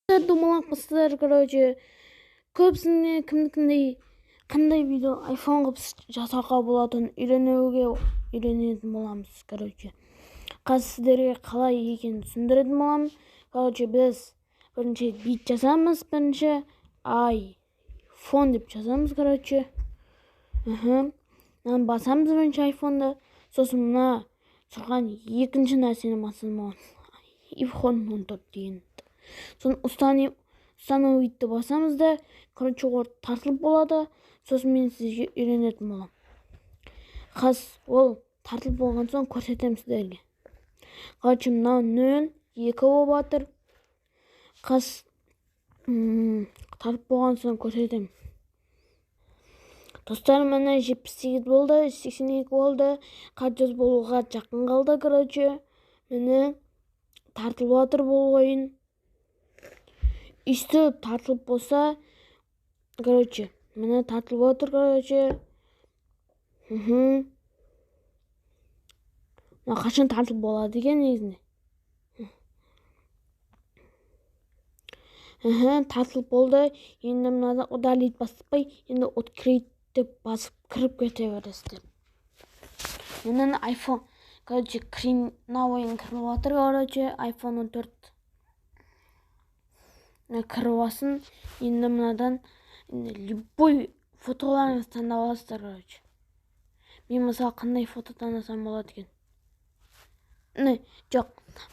Думалаңыздар, көбісіне қандай видео iPhone қылып жасауға болатынын үйренетін боламыз. Қазір сіздерге қалай екенін түсіндіретін боламын. Біз бірінші бит жазамыз, бірінші iPhone деп жазамыз. Басамыз бірінші iPhone-ды, сосын мына тұрған екінші нәрсені басамыз, iPhone 14 деген. Сосын установитті басамыз да, ол тартылып болады. Сосын мен сізге үйренетін болам. Ол тартылып болған соң көрсетемін сіздерге. Мынау 0, 2 болып жатыр. Тартылып болған соң көрсетемін. Достар, міне 78 болды, 82 болды. Жүз болуға жақын қалды. Міне тартылып жатыр бұл ойын. Үсті тартылып болса, міне тартылып жатыр. Қашан тартылып болады екен негізінде? Тартылып болды. Енді мынада удалить баспай, енді открыть деп басып кіріп кете бересіздер. Міне iPhone, на ойын кіріп жатыр. iPhone 14 кіріп алсын. Енді мынадан любой фотоларыңызды таңдап аласыздар. Мен мысалы қандай фото таңдасам болады екен? Жоқ,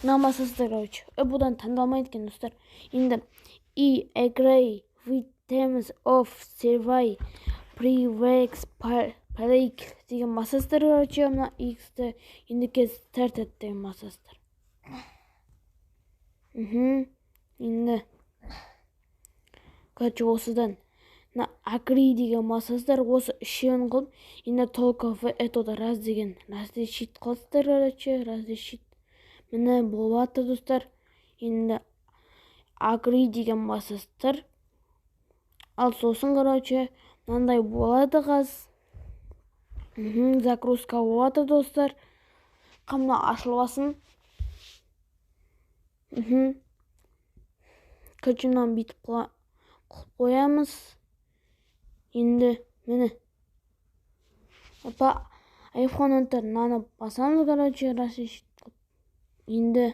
мына басасыздар. Бұдан таңдалмайды екен, достар. Енді agree with terms of survey pre-works break деген басасыздар. Мына X-ті indicate started деген басасыздар. Енді осыдан agree деген басасыздар. Осы үшеуін қылып, енді только в это раз деген разрешит қылсыздар. Разрешит. Міне болып жатыр, достар. Енді agree деген басасыздар. Ал сосын мынандай болады қаз. Загрузка болады, достар. Қамна ашыласын. Мынаны бүйтіп қоямыз. Енді міне iPhone 14 мынаны басамыз. Разрешит қылып. Енді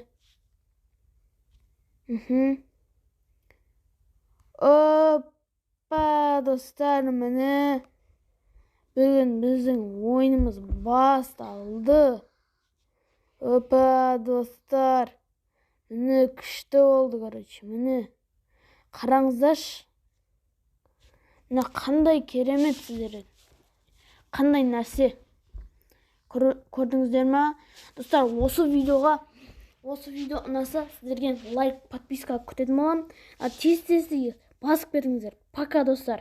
достар, міне бүгін біздің ойынымыз басталды. Достар, міне күшті болды. Міне қараңыздаршы. Міне қандай керемет сіздер. Қандай нәрсе. Көрдіңіздер ме? Достар, осы видео ұнаса, сіздерден лайк, подписка күтетін боламын. Тез басып беріңіздер. Пока, достар.